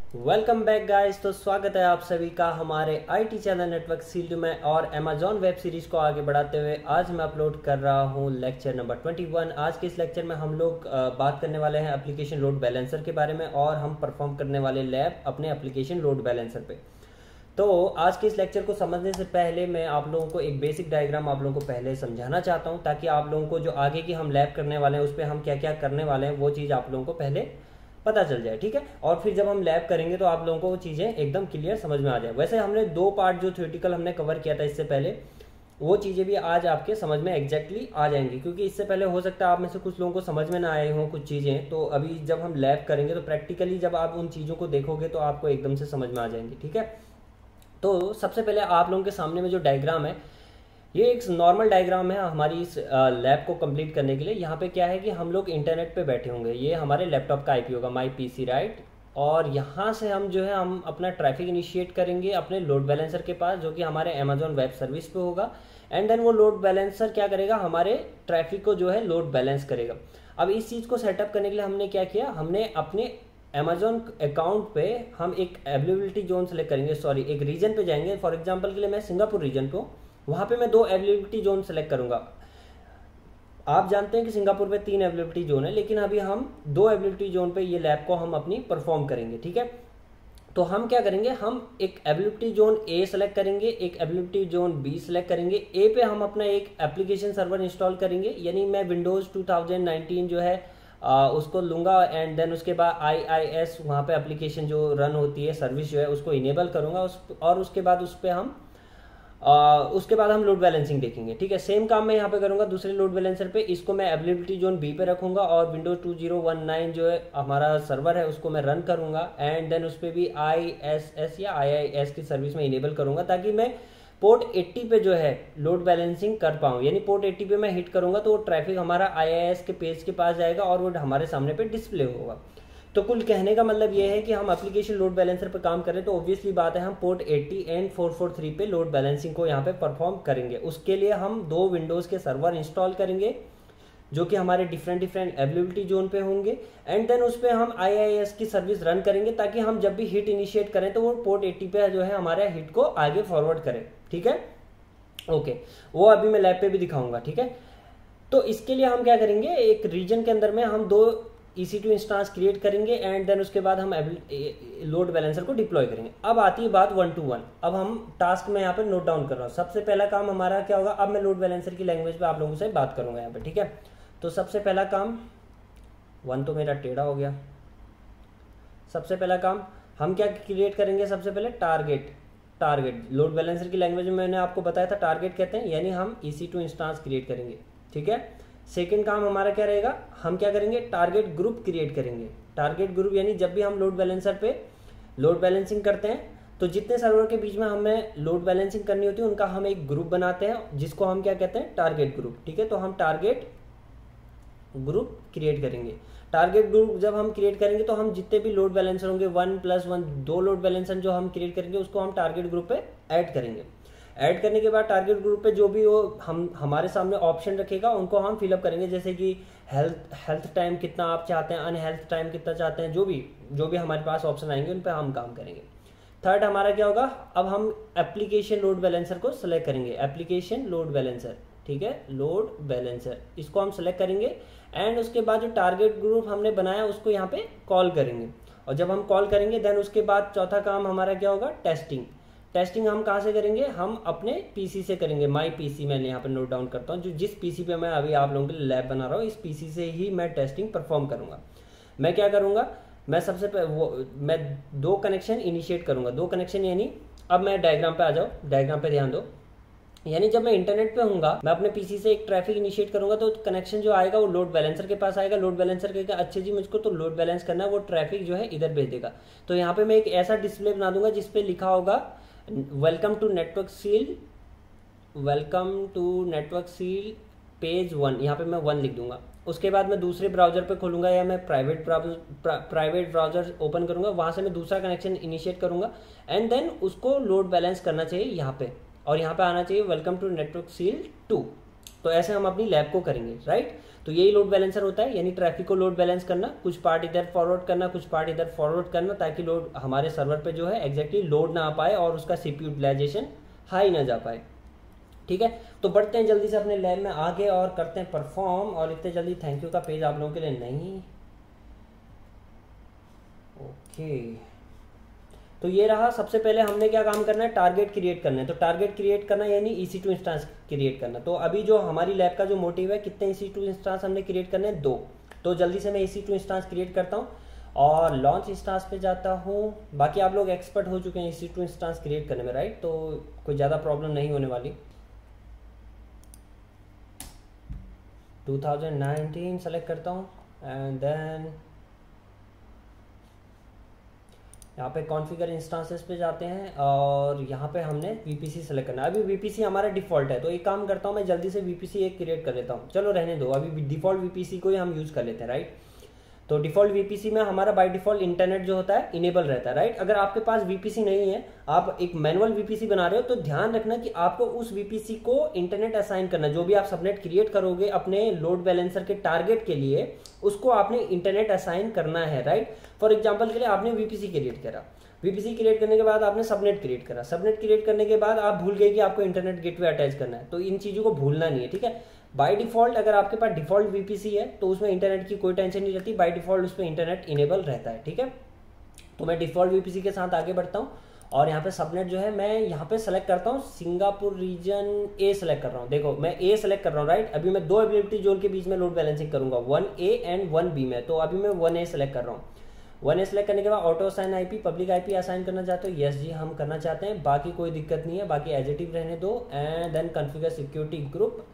Welcome back guys. तो स्वागत है आप सभी का हमारे आईटी चैनल नेटवर्क सील्ड में और अमेजॉन वेब सीरीज को आगे बढ़ाते हुए आज मैं अपलोड कर रहा हूं लेक्चर नंबर 21। आज के इस लेक्चर में हम लोग बात करने वाले हैं एप्लीकेशन लोड बैलेंसर के बारे में और हम परफॉर्म करने वाले लैब अपने एप्लीकेशन लोड बैलेंसर पे। तो आज के इस लेक्चर को समझने से पहले मैं आप लोगों को एक बेसिक डायग्राम आप लोगों को पहले समझाना चाहता हूं, ताकि आप लोगों को जो आगे की हम लैब करने वाले हैं उस पर हम क्या क्या करने वाले हैं वो चीज़ आप लोगों को पहले पता चल जाए। ठीक है, और फिर जब हम लैब करेंगे तो आप लोगों को वो चीज़ें एकदम क्लियर समझ में आ जाए। वैसे हमने दो पार्ट जो थ्योरेटिकल हमने कवर किया था इससे पहले, वो चीज़ें भी आज आपके समझ में एग्जैक्टली आ जाएंगी, क्योंकि इससे पहले हो सकता है आप में से कुछ लोगों को समझ में ना आए हों कुछ चीज़ें। तो अभी जब हम लैब करेंगे तो प्रैक्टिकली जब आप उन चीज़ों को देखोगे तो आपको एकदम से समझ में आ जाएंगी। ठीक है, तो सबसे पहले आप लोगों के सामने में जो डायग्राम है ये एक नॉर्मल डायग्राम है हमारी इस लैब को कंप्लीट करने के लिए। यहाँ पे क्या है कि हम लोग इंटरनेट पे बैठे होंगे, ये हमारे लैपटॉप का आईपी होगा, माई पीसी राइट। और यहाँ से हम जो है हम अपना ट्रैफिक इनिशिएट करेंगे अपने लोड बैलेंसर के पास, जो कि हमारे अमेजॉन वेब सर्विस पे होगा। एंड देन वो लोड बैलेंसर क्या करेगा, हमारे ट्रैफिक को जो है लोड बैलेंस करेगा। अब इस चीज़ को सेटअप करने के लिए हमने क्या किया, हमने अपने अमेजॉन अकाउंट पे हम एक अवेलेबिलिटी जोन सेलेक्ट करेंगे, सॉरी एक रीजन पे जाएंगे। फॉर एग्जांपल के लिए मैं सिंगापुर रीजन पे हूँ, वहाँ पे मैं 2 अवेलेबिलिटी जोन सेलेक्ट करूंगा। आप जानते हैं कि सिंगापुर पे 3 अवेलेबिलिटी जोन है, लेकिन अभी हम 2 अवेलेबिलिटी जोन पे ये लैब को हम अपनी परफॉर्म करेंगे। ठीक है, तो हम क्या करेंगे, हम एक अवेलेबिलिटी जोन ए सेलेक्ट करेंगे, एक अवेलेबिलिटी जोन बी सेलेक्ट करेंगे। ए पे हम अपना एक एप्लीकेशन सर्वर इंस्टॉल करेंगे, यानी मैं विंडोज़ 2019 जो है उसको लूंगा। एंड देन उसके बाद IIS वहाँ पे एप्लीकेशन जो रन होती है सर्विस जो है उसको इनेबल करूँगा और उसके बाद उस पर हम उसके बाद हम लोड बैलेंसिंग देखेंगे। ठीक है, सेम काम मैं यहाँ पे करूँगा दूसरे लोड बैलेंसर पे। इसको मैं अवेलेबिलिटी जोन बी पे रखूंगा और विंडोज 2019 जो है हमारा सर्वर है उसको मैं रन करूँगा। एंड देन उस पर भी ISS या IIS की सर्विस में इनेबल करूँगा, ताकि मैं पोर्ट 80 पे जो है लोड बैलेंसिंग कर पाऊँ। यानी पोर्ट 80 पे मैं हिट करूँगा तो वो ट्रैफिक हमारा IIS के पेज के पास जाएगा और वो हमारे सामने पे डिस्प्ले होगा। तो कुल कहने का मतलब ये है कि हम एप्लीकेशन लोड बैलेंसर पर काम करें तो ऑब्वियसली बात है हम पोर्ट 80 एंड 443 पे लोड बैलेंसिंग को यहाँ पे परफॉर्म करेंगे। उसके लिए हम 2 विंडोज़ के सर्वर इंस्टॉल करेंगे जो कि हमारे डिफरेंट अवेलेबिलिटी जोन पे होंगे। एंड देन उस पर हम IIS की सर्विस रन करेंगे, ताकि हम जब भी हिट इनिशिएट करें तो वो पोर्ट 80 पे जो है हमारे हिट को आगे फॉरवर्ड करें। ठीक है, ओके, वो अभी मैं लैब पे भी दिखाऊंगा। ठीक है, तो इसके लिए हम क्या करेंगे, एक रीजन के अंदर में हम 2 EC2 इंस्टांस क्रिएट करेंगे एंड देन उसके बाद हम लोड बैलेंसर को डिप्लॉय करेंगे। अब आती है बात 1 to 1। अब हम टास्क में यहाँ पे नोट डाउन कर रहा हूँ। सबसे पहला काम हमारा क्या होगा, अब मैं लोड बैलेंसर की लैंग्वेज पे आप लोगों से बात करूंगा यहाँ पे। ठीक है, तो सबसे पहला काम 1 तो मेरा टेढ़ा हो गया। सबसे पहला काम हम क्या क्रिएट करेंगे, सबसे पहले टारगेट लोड बैलेंसर की लैंग्वेज में मैंने आपको बताया था टारगेट कहते हैं, यानी हम EC2 इंस्टांस क्रिएट करेंगे। ठीक है, सेकेंड काम हमारा क्या रहेगा, हम क्या करेंगे, टारगेट ग्रुप क्रिएट करेंगे। टारगेट ग्रुप यानी जब भी हम लोड बैलेंसर पे लोड बैलेंसिंग करते हैं तो जितने सर्वर के बीच में हमें लोड बैलेंसिंग करनी होती है उनका हम एक ग्रुप बनाते हैं, जिसको हम क्या कहते हैं, टारगेट ग्रुप। ठीक है, तो हम टारगेट ग्रुप क्रिएट करेंगे। टारगेट ग्रुप जब हम क्रिएट करेंगे तो हम जितने भी लोड बैलेंसर होंगे 1+1 2 लोड बैलेंसर जो हम क्रिएट करेंगे उसको हम टारगेट ग्रुप पे ऐड करेंगे। ऐड करने के बाद टारगेट ग्रुप पे जो भी वो हमारे सामने ऑप्शन रखेगा उनको हम फिलअप करेंगे, जैसे कि हेल्थ टाइम कितना आप चाहते हैं, अनहेल्थ टाइम कितना चाहते हैं, जो भी हमारे पास ऑप्शन आएंगे उन पे हम काम करेंगे। थर्ड हमारा क्या होगा, अब हम एप्लीकेशन लोड बैलेंसर को सेलेक्ट करेंगे। एप्लीकेशन लोड बैलेंसर, ठीक है, लोड बैलेंसर इसको हम सेलेक्ट करेंगे। एंड उसके बाद जो टारगेट ग्रुप हमने बनाया उसको यहाँ पे कॉल करेंगे। और जब हम कॉल करेंगे देन उसके बाद चौथा काम हमारा क्या होगा, टेस्टिंग हम कहाँ से करेंगे, हम अपने पीसी से करेंगे। माई पीसी मैंने यहाँ पे नोट डाउन करता हूँ, जो जिस पीसी पे मैं अभी आप लोगों के लिए लैब बना रहा हूँ इस पीसी से ही मैं टेस्टिंग परफॉर्म करूँगा। मैं क्या करूँगा, मैं सबसे मैं 2 कनेक्शन इनिशिएट करूँगा। 2 कनेक्शन यानी, अब मैं डायग्राम पे आ जाओ, डायग्राम पे ध्यान दो। यानी जब मैं इंटरनेट पे हूँगा मैं अपने पीसी से एक ट्रैफिक इनिशिएट करूँगा तो कनेक्शन जो आएगा वो लोड बैलेंसर के पास आएगा। लोड बैलेंसर कहेगा अच्छे जी मुझको तो लोड बैलेंस करना है, वो ट्रैफिक जो है इधर भेज देगा। तो यहाँ पे मैं एक ऐसा डिस्प्ले बना दूंगा जिसपे लिखा होगा welcome to Network Shield page 1। यहाँ पे मैं 1 लिख दूंगा। उसके बाद मैं दूसरे ब्राउजर पे खोलूंगा या मैं प्राइवेट ब्राउजर ओपन करूंगा, वहां से मैं दूसरा कनेक्शन इनिशिएट करूंगा एंड देन उसको लोड बैलेंस करना चाहिए यहाँ पे, और यहाँ पे आना चाहिए वेलकम टू नेटवर्क सील 2। तो तो ऐसे हम अपनी लैब को करेंगे, राइट। तो यही लोड बैलेंसर होता है, यानी ट्रैफिक को लोड बैलेंस करना, कुछ पार्ट इधर फॉरवर्ड करना, कुछ पार्ट इधर फॉरवर्ड करना, ताकि लोड हमारे सर्वर पे जो है एग्जैक्टली लोड ना आ पाए और उसका सीपीयू यूटिलाइजेशन हाई ना जा पाए, ठीक है। तो बढ़ते हैं जल्दी से अपने लैब में आगे और करते हैं परफॉर्म। और इतने जल्दी थैंक यू का पेज आप लोगों के लिए नहीं, ओके। तो ये रहा, सबसे पहले हमने क्या काम करना है, टारगेट क्रिएट करना है। तो टारगेट क्रिएट करना यानी EC2 इंस्टांस क्रिएट करना। तो अभी जो हमारी लैब का जो मोटिव है, कितने EC2 इंस्टांस हमने क्रिएट करने हैं, 2। तो जल्दी से मैं EC2 इंस्टांस क्रिएट करता हूँ और लॉन्च इंस्टांस पे जाता हूँ। बाकी आप लोग एक्सपर्ट हो चुके हैं EC2 इंस्टांस क्रिएट करने में, राइट, तो कोई ज़्यादा प्रॉब्लम नहीं होने वाली। 2019 सेलेक्ट करता हूँ एंड देन यहाँ पे कॉन्फ़िगर इंस्टांसेस पे जाते हैं और यहाँ पे हमने VPC सेलेक्ट करना है। अभी VPC हमारा डिफ़ॉल्ट है, तो एक काम करता हूँ मैं जल्दी से VPC एक क्रिएट कर लेता हूँ। चलो रहने दो, अभी डिफ़ॉल्ट VPC को ही हम यूज़ कर लेते हैं, राइट। तो डिफ़ॉल्ट VPC में हमारा बाय डिफ़ॉल्ट इंटरनेट जो होता है इनेबल रहता है, राइट। अगर आपके पास VPC नहीं है, आप एक मैनुअल VPC बना रहे हो, तो ध्यान रखना कि आपको उस VPC को इंटरनेट असाइन करना। जो भी आप सबनेट क्रिएट करोगे अपने लोड बैलेंसर के टारगेट के लिए, उसको आपने इंटरनेट असाइन करना है, राइट। फॉर एग्जाम्पल के लिए आपने VPC क्रिएट करा, VPC क्रिएट करने के बाद आपने सबनेट क्रिएट करा, सबनेट क्रिएट करने के बाद आप भूल गए कि आपको इंटरनेट गेटवे अटैच करना है। तो इन चीज़ों को भूलना नहीं है, ठीक है। बाय डिफ़ॉल्ट अगर आपके पास डिफ़ॉल्ट VPC है तो उसमें इंटरनेट की कोई टेंशन नहीं रहती, बाय डिफ़ॉल्ट उसमें इंटरनेट इनेबल रहता है, ठीक है। तो मैं डिफ़ॉल्ट VPC के साथ आगे बढ़ता हूँ और यहाँ पे सबनेट जो है मैं यहाँ पे सेलेक्ट करता हूँ, सिंगापुर रीजन A सेलेक्ट कर रहा हूँ। देखो मैं A सेलेक्ट कर रहा हूँ, राइट। अभी मैं 2 अवेलेबिलिटी जोन के बीच में लोड बैलेंसिंग करूँगा, 1A एंड 1B में। तो अभी मैं 1A सेलेक्ट कर रहा हूँ। 1A सेलेक्ट करने के बाद auto assign IP, public IP assign करना चाहते हो, यस जी हम करना चाहते हैं। बाकी कोई दिक्कत नहीं है, बाकी एज इट इज रहने दो। And then configure security group,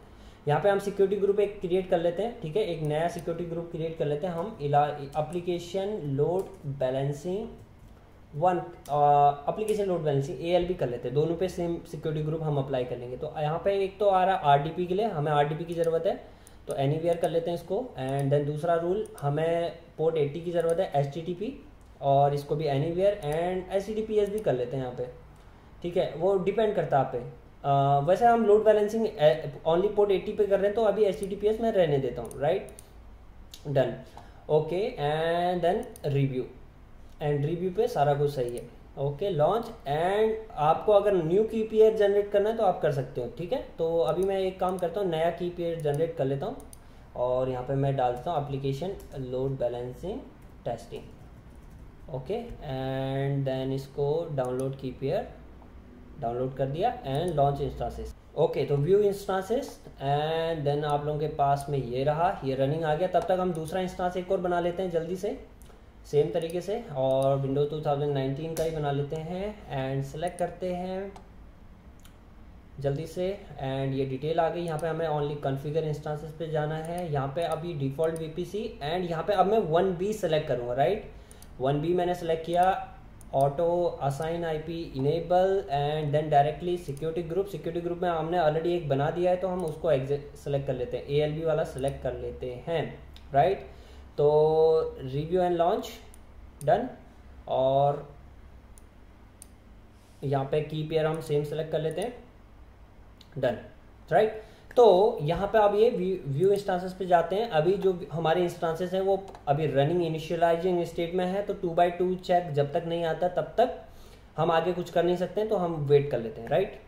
यहाँ पे हम सिक्योरिटी ग्रुप एक क्रिएट कर लेते हैं, ठीक है। एक नया सिक्योरिटी ग्रुप क्रिएट कर लेते हैं हम, application load balancing 1, application load balancing ALB कर लेते हैं। दोनों पे सेम सिक्योरिटी ग्रुप हम अप्लाई कर लेंगे। तो यहाँ पे एक तो आ रहा RDP के लिए, हमें RDP की ज़रूरत है, तो एनीवेयर कर लेते हैं इसको। एंड देन दूसरा रूल, हमें पोर्ट 80 की ज़रूरत है, HTTP, और इसको भी एनीवेयर। एंड HTTPS भी कर लेते हैं यहाँ पे, ठीक है। वो डिपेंड करता है आप पे। वैसे हम लोड बैलेंसिंग ओनली पोर्ट 80 पे कर रहे हैं, तो अभी HTTPS मैं रहने देता हूँ, right. Done, okay. And then review, and review पे सारा कुछ सही है, ओके। लॉन्च, एंड आपको अगर न्यू की पेयर जनरेट करना है तो आप कर सकते हो, ठीक है। तो अभी मैं एक काम करता हूँ, नया की पेयर जनरेट कर लेता हूँ और यहाँ पे मैं डालता हूँ application load balancing testing, okay. And then इसको डाउनलोड की पेयर डाउनलोड कर दिया एंड लॉन्च इंस्टांसेस, ओके। तो व्यू इंस्टांसेस एंड देन आप लोगों के पास में ये रहा, ये रनिंग आ गया। तब तक हम दूसरा इंस्टांस एक और बना लेते हैं जल्दी से, सेम तरीके से, और विंडोज 2019 का ही बना लेते हैं। एंड सेलेक्ट करते हैं जल्दी से, एंड ये डिटेल आ गई। यहाँ पे हमें ओनली कॉन्फ़िगर इंस्टांसेस पे जाना है। यहाँ पे अभी डिफ़ॉल्ट VPC, एंड यहाँ पे अब मैं 1B सेलेक्ट करूँगा, राइट। 1B मैंने सेलेक्ट किया, auto assign IP enable, and then directly security group. Security group में हमने ऑलरेडी एक बना दिया है, तो हम उसको सेलेक्ट कर लेते हैं, ALB वाला सेलेक्ट कर लेते हैं, राइट। तो रिव्यू एंड लॉन्च डन, और यहाँ पे की पेयर हम सेम सेलेक्ट कर लेते हैं, डन, राइट। तो यहाँ पे अब ये व्यू इंस्टांसेस पे जाते हैं। अभी जो हमारे इंस्टांसेस हैं वो अभी रनिंग इनिशियलाइजिंग स्टेट में है, तो 2x2 चेक जब तक नहीं आता तब तक हम आगे कुछ कर नहीं सकते हैं, तो हम वेट कर लेते हैं, राइट।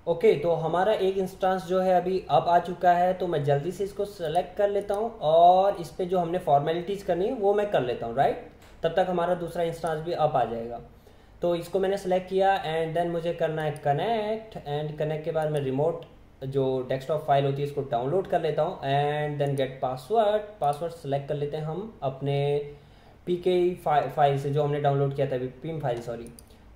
ओके, तो हमारा एक इंस्टांस जो है अभी अप आ चुका है, तो मैं जल्दी से इसको सेलेक्ट कर लेता हूँ और इस पर जो हमने फॉर्मेलिटीज़ करनी है वो मैं कर लेता हूँ, राइट। तब तक हमारा दूसरा इंस्टांस भी अप आ जाएगा। तो इसको मैंने सेलेक्ट किया एंड देन मुझे करना है कनेक्ट, एंड कनेक्ट के बाद मैं रिमोट जो डेस्कटॉप फाइल होती है इसको डाउनलोड कर लेता हूँ। And then get password select कर लेते हैं हम अपने PK फाइल से, जो हमने डाउनलोड किया था अभी, पिम फाइल, सॉरी।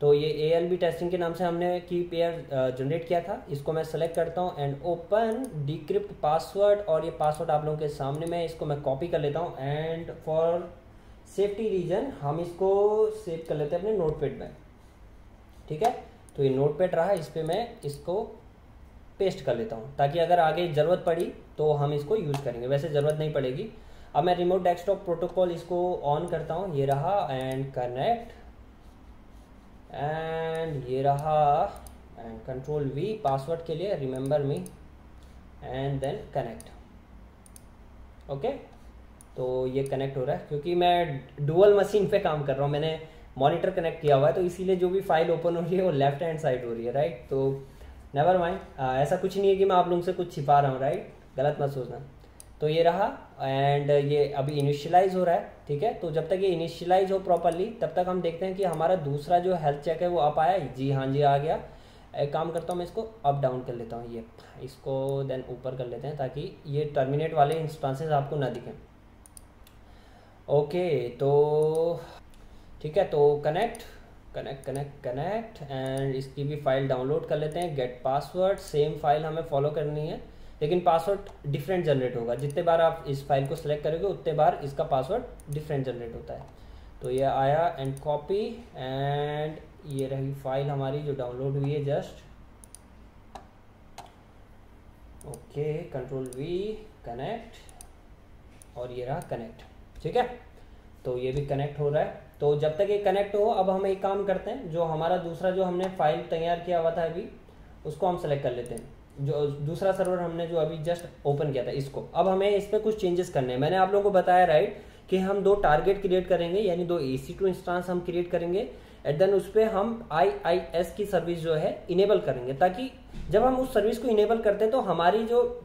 तो ये ALB टेस्टिंग के नाम से हमने की पेयर जनरेट किया था। इसको मैं सेलेक्ट करता हूँ एंड ओपन डिक्रिप्ट पासवर्ड, और ये पासवर्ड आप लोगों के सामने में, इसको मैं कॉपी कर लेता हूँ। एंड फॉर सेफ्टी रीजन हम इसको सेव कर लेते हैं अपने नोटपैड में, ठीक है। तो ये नोटपैड रहा, इस पर मैं इसको पेस्ट कर लेता हूँ, ताकि अगर आगे ज़रूरत पड़ी तो हम इसको यूज़ करेंगे, वैसे ज़रूरत नहीं पड़ेगी। अब मैं रिमोट डेस्कटॉप प्रोटोकॉल इसको ऑन करता हूँ, ये रहा, एंड कनेक्ट, एंड ये रहा, एंड Ctrl V पासवर्ड के लिए, remember me, and then connect. Okay, तो ये कनेक्ट हो रहा है क्योंकि मैं डुअल मशीन पे काम कर रहा हूँ, मैंने मॉनिटर कनेक्ट किया हुआ है, तो इसीलिए जो भी फाइल ओपन हो रही है वो लेफ्ट हैंड साइड हो रही है, राइट। तो नेवर माइंड, ऐसा कुछ नहीं है कि मैं आप लोगों से कुछ छिपा रहा हूँ, राइट, गलत मत सोचना। तो ये रहा एंड ये अभी इनिशियलाइज हो रहा है, ठीक है। तो जब तक ये इनिशियलाइज हो प्रॉपरली तब तक हम देखते हैं कि हमारा दूसरा जो हेल्थ चेक है वो अप आया। जी हाँ जी आ गया। एक काम करता हूँ, मैं इसको अप डाउन कर लेता हूँ, ये इसको देन ऊपर कर लेते हैं ताकि ये टर्मिनेट वाले इंस्टांसेस आपको ना दिखें। ओके, तो ठीक है, तो connect connect connect connect and इसकी भी फाइल डाउनलोड कर लेते हैं। गेट पासवर्ड, सेम फाइल हमें फॉलो करनी है, लेकिन पासवर्ड डिफरेंट जनरेट होगा। जितने बार आप इस फाइल को सिलेक्ट करोगे उतने बार इसका पासवर्ड डिफरेंट जनरेट होता है। तो ये आया एंड कॉपी एंड ये रही फाइल हमारी जो डाउनलोड हुई है just. Okay, control we, connect, और ये रहा कनेक्ट, ठीक है। तो ये भी कनेक्ट हो रहा है। तो जब तक ये कनेक्ट हो, अब हम एक काम करते हैं, जो हमारा दूसरा जो हमने फाइल तैयार किया हुआ था अभी, उसको हम सेलेक्ट कर लेते हैं। जो दूसरा सर्वर हमने जो अभी जस्ट ओपन किया था इसको, अब हमें इस पर कुछ चेंजेस करने हैं। मैंने आप लोगों को बताया, राइट, कि हम 2 टारगेट क्रिएट करेंगे, यानी 2 EC2 इंस्टांस हम क्रिएट करेंगे एंड देन उस पर हम IIS की सर्विस जो है इनेबल करेंगे, ताकि जब हम उस सर्विस को इनेबल करते हैं तो हमारी जो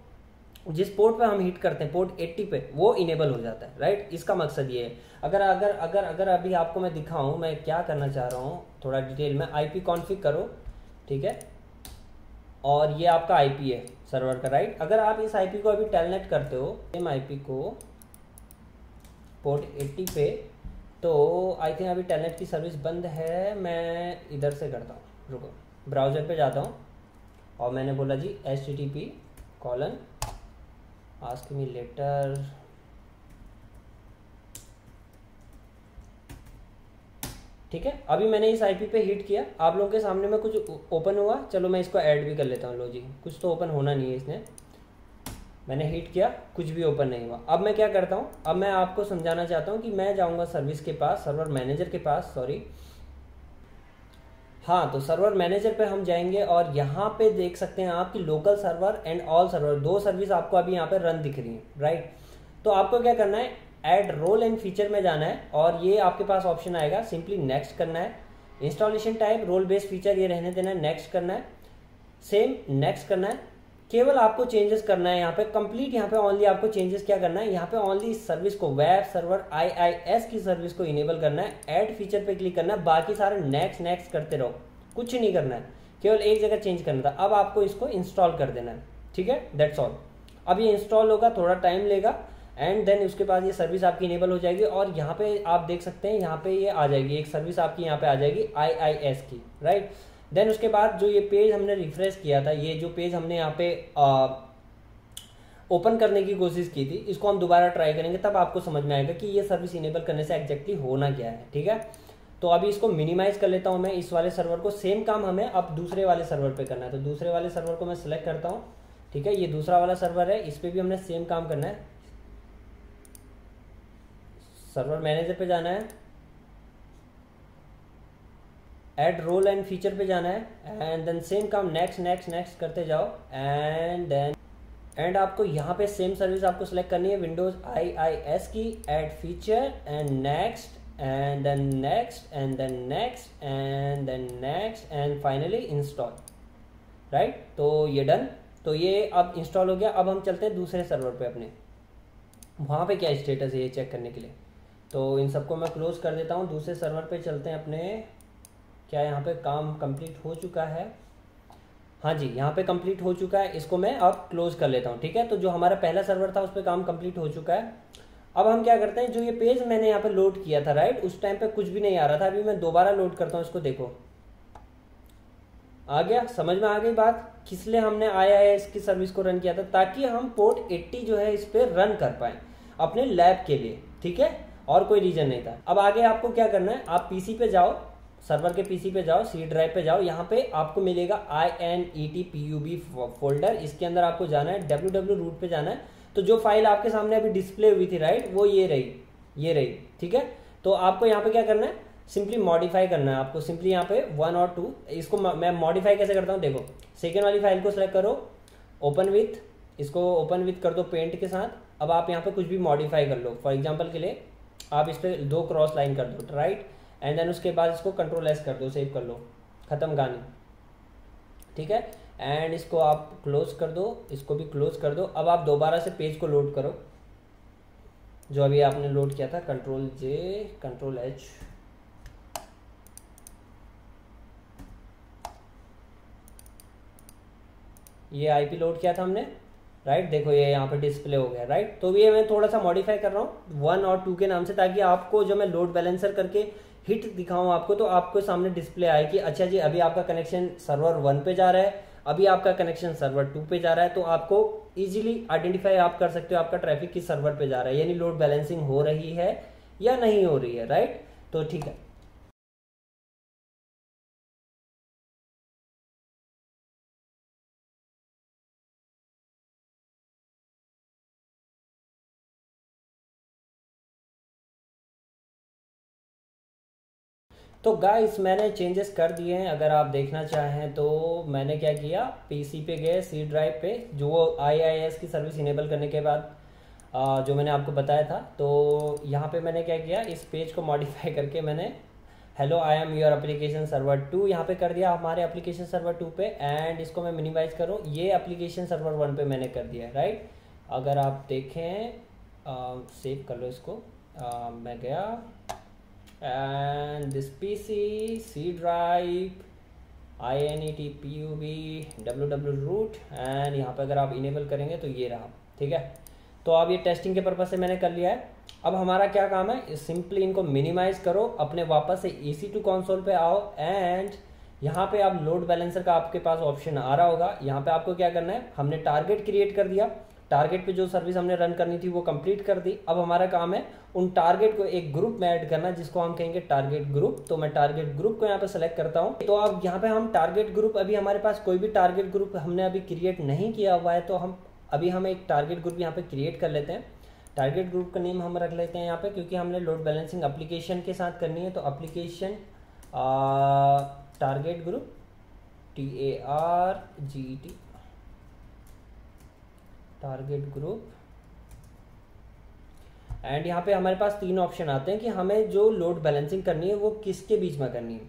जिस पोर्ट पे हम हिट करते हैं, पोर्ट 80 पे, वो इनेबल हो जाता है, राइट। इसका मकसद ये है। अगर अगर अगर अगर अभी आपको मैं दिखाऊं मैं क्या करना चाह रहा हूँ थोड़ा डिटेल में, IP कॉन्फ़िग करो, ठीक है, और ये आपका IP है सर्वर का, राइट। अगर आप इस IP को अभी टेलनेट करते हो, सेम IP को पोर्ट 80 पे, तो आई थिंक अभी टेलनेट की सर्विस बंद है। मैं इधर से करता हूँ, रुको, ब्राउज़र पे जाता हूँ और मैंने बोला जी http:// आस्क मी लेटर, ठीक है। अभी मैंने इस IP पे हिट किया, आप लोगों के सामने में कुछ ओपन हुआ। चलो मैं इसको ऐड भी कर लेता हूँ। लो जी, कुछ तो ओपन होना नहीं है इसने, मैंने हिट किया, कुछ भी ओपन नहीं हुआ। अब मैं क्या करता हूँ, अब मैं आपको समझाना चाहता हूँ कि मैं जाऊँगा सर्विस के पास, सर्वर मैनेजर के पास, सॉरी, हाँ, तो सर्वर मैनेजर पे हम जाएंगे और यहाँ पे देख सकते हैं आप कि local server and all server, 2 service आपको अभी यहाँ पे रन दिख रही है, राइट। तो आपको क्या करना है, ऐड रोल एंड फीचर में जाना है और ये आपके पास ऑप्शन आएगा, सिंपली नेक्स्ट करना है। Installation type role based feature ये रहने देना है, नेक्स्ट करना है, सेम नेक्स्ट करना है। केवल आपको चेंजेस करना है यहाँ पे कंप्लीट, यहाँ पे ओनली आपको चेंजेस क्या करना है, यहाँ पे ओनली इस सर्विस को, वेब सर्वर IIS की सर्विस को इनेबल करना है, ऐड फीचर पे क्लिक करना है, बाकी सारे नेक्स्ट नेक्स्ट करते रहो, कुछ नहीं करना है, केवल एक जगह चेंज करना था। अब आपको इसको इंस्टॉल कर देना है, ठीक है, दैट्स ऑल। अब ये इंस्टॉल होगा, थोड़ा टाइम लेगा एंड देन उसके बाद ये सर्विस आपकी इनेबल हो जाएगी और यहाँ पे आप देख सकते हैं, यहाँ पे ये आ जाएगी, एक सर्विस आपकी यहाँ पे आ जाएगी IIS की, राइट। देन उसके बाद जो ये पेज हमने रिफ्रेश किया था, ये जो पेज हमने यहाँ पे ओपन करने की कोशिश की थी, इसको हम दोबारा ट्राई करेंगे, तब आपको समझ में आएगा कि ये सर्विस इनेबल करने से एग्जैक्टली होना क्या है, ठीक है। तो अभी इसको मिनिमाइज कर लेता हूँ मैं, इस वाले सर्वर को। सेम काम हमें अब दूसरे वाले सर्वर पे करना है, तो दूसरे वाले सर्वर को मैं सिलेक्ट करता हूँ, ठीक है। ये दूसरा वाला सर्वर है, इस पर भी हमने सेम काम करना है। सर्वर मैनेजर पे जाना है, ऐड रोल एंड फीचर पे जाना है एंड देन सेम काम नेक्स्ट नेक्स्ट नेक्स्ट करते जाओ एंड देन आपको यहाँ पे सेम सर्विस आपको सेलेक्ट करनी है, विंडोज IIS की, add feature and next and then next and then next and then next and finally install, right. तो ये डन, तो ये अब इंस्टॉल हो गया। अब हम चलते हैं दूसरे सर्वर पे अपने, वहाँ पे क्या स्टेटस है ये चेक करने के लिए। तो इन सबको मैं क्लोज कर देता हूँ, दूसरे सर्वर पे चलते हैं अपने। क्या यहाँ पे काम कंप्लीट हो चुका है? हाँ जी, यहाँ पे कंप्लीट हो चुका है, इसको मैं अब क्लोज कर लेता हूँ, ठीक है। तो जो हमारा पहला सर्वर था उस पर काम कंप्लीट हो चुका है। अब हम क्या करते हैं, जो ये पेज मैंने यहाँ पे लोड किया था, राइट, उस टाइम पे कुछ भी नहीं आ रहा था, अभी मैं दोबारा लोड करता हूँ इसको, देखो आ गया। समझ में आ गई बात, किस लिए हमने IIS की सर्विस को रन किया था, ताकि हम पोर्ट 80 जो है इस पर रन कर पाए अपने लैब के लिए, ठीक है, और कोई रीजन नहीं था। अब आगे आपको क्या करना है, आप PC पे जाओ, सर्वर के PC पे जाओ, C ड्राइव पे जाओ, यहाँ पे आपको मिलेगा INETPUB फोल्डर, इसके अंदर आपको जाना है, www रूट पे जाना है। तो जो फाइल आपके सामने अभी डिस्प्ले हुई थी, राइट, वो ये रही, ठीक है। तो आपको यहाँ पे क्या करना है, सिंपली मॉडिफाई करना है आपको, सिंपली यहाँ पे 1 और 2, इसको मैं मॉडिफाई कैसे करता हूँ देखो। सेकेंड वाली फाइल को सेलेक्ट करो, ओपन विथ, इसको ओपन विथ कर दो पेंट के साथ। अब आप यहाँ पे कुछ भी मॉडिफाई कर लो, फॉर एग्जांपल के लिए आप इस पर 2 क्रॉस लाइन कर दो, राइट, एंड देन उसके बाद इसको Ctrl+S कर दो, सेव कर लो, ख़त्म कहानी, ठीक है। एंड इसको आप क्लोज कर दो, इसको भी क्लोज कर दो। अब आप दोबारा से पेज को लोड करो जो अभी आपने लोड किया था, Ctrl+J Ctrl+H, ये आईपी लोड किया था हमने, राइट, देखो ये यहाँ पे डिस्प्ले हो गया, राइट। तो ये मैं थोड़ा सा मॉडिफाई कर रहा हूँ 1 और 2 के नाम से, ताकि आपको जो मैं लोड बैलेंसर करके हिट दिखाऊं आपको, तो आपको सामने डिस्प्ले आए कि अच्छा जी अभी आपका कनेक्शन सर्वर 1 पे जा रहा है, अभी आपका कनेक्शन सर्वर 2 पे जा रहा है। तो आपको इजीली आइडेंटिफाई आप कर सकते हो आपका ट्रैफिक किस सर्वर पे जा रहा है, यानी लोड बैलेंसिंग हो रही है या नहीं हो रही है, राइट। तो ठीक है, तो गाइस मैंने चेंजेस कर दिए हैं। अगर आप देखना चाहें तो मैंने क्या किया, पीसी पे गए, सी ड्राइव पे, जो IIS की सर्विस इनेबल करने के बाद जो मैंने आपको बताया था, तो यहाँ पे मैंने क्या किया, इस पेज को मॉडिफाई करके मैंने hello I am your application server 2 यहाँ पे कर दिया, हमारे एप्लीकेशन सर्वर 2 पे। एंड इसको मैं मिनिमाइज करूँ, ये एप्लीकेशन सर्वर 1 पे मैंने कर दिया है, राइट। अगर आप देखें, सेव कर लो इसको, मैं गया and this PC C drive INETPUB www root, and यहाँ पे अगर आप इनेबल करेंगे तो ये रहा, ठीक है। तो अब ये टेस्टिंग के पर्पज से मैंने कर लिया है। अब हमारा क्या काम है, सिंपली इनको मिनिमाइज करो, अपने वापस से EC2 कंसोल पे आओ, एंड यहाँ पे आप लोड बैलेंसर का आपके पास ऑप्शन आ रहा होगा। यहाँ पे आपको क्या करना है, हमने टारगेट क्रिएट कर दिया, टारगेट पे जो सर्विस हमने रन करनी थी वो कंप्लीट कर दी। अब हमारा काम है उन टारगेट को एक ग्रुप में ऐड करना, जिसको हम कहेंगे टारगेट ग्रुप। तो मैं टारगेट ग्रुप को यहाँ पे सेलेक्ट करता हूँ। तो अब यहाँ पे हम टारगेट ग्रुप, अभी हमारे पास कोई भी टारगेट ग्रुप हमने अभी क्रिएट नहीं किया हुआ है, तो हम एक टारगेट ग्रुप यहाँ पे क्रिएट कर लेते हैं। टारगेट ग्रुप का नेम हम रख लेते हैं यहाँ पे, क्योंकि हमने लोड बैलेंसिंग एप्लीकेशन के साथ करनी है। तो application target group TARGET target group. And यहाँ पे हमारे पास 3 ऑप्शन आते हैं कि हमें जो लोड बैलेंसिंग करनी है वो किसके बीच में करनी है,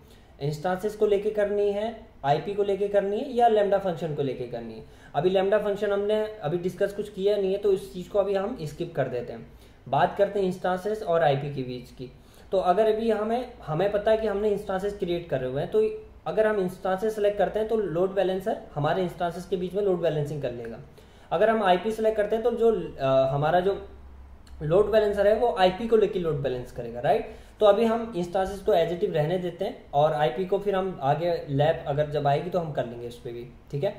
इंस्टांसेस को लेके करनी है, आईपी को लेके करनी है, या लैम्डा फंक्शन को लेके करनी है। अभी लैम्डा फंक्शन हमने अभी डिस्कस कुछ किया नहीं है, तो इस चीज़ को अभी हम स्किप कर देते हैं। बात करते हैं इंस्टांसेस और आईपी के बीच की। तो अगर अभी हमें पता है कि हमने इंस्टांसेस क्रिएट करे हुए हैं, तो अगर हम इंस्टांसेस सेलेक्ट करते हैं तो लोड बैलेंसर हमारे इंस्टांसेस के बीच में लोड बैलेंसिंग कर लेगा। अगर हम आईपी सेलेक्ट करते हैं तो जो हमारा जो लोड बैलेंसर है वो आईपी को लेकर लोड बैलेंस करेगा, राइट। तो अभी हम इंस्टांसेस को एज इट इज रहने देते हैं, और आईपी को फिर हम आगे लैब अगर जब आएगी तो हम कर लेंगे उस पर भी, ठीक है।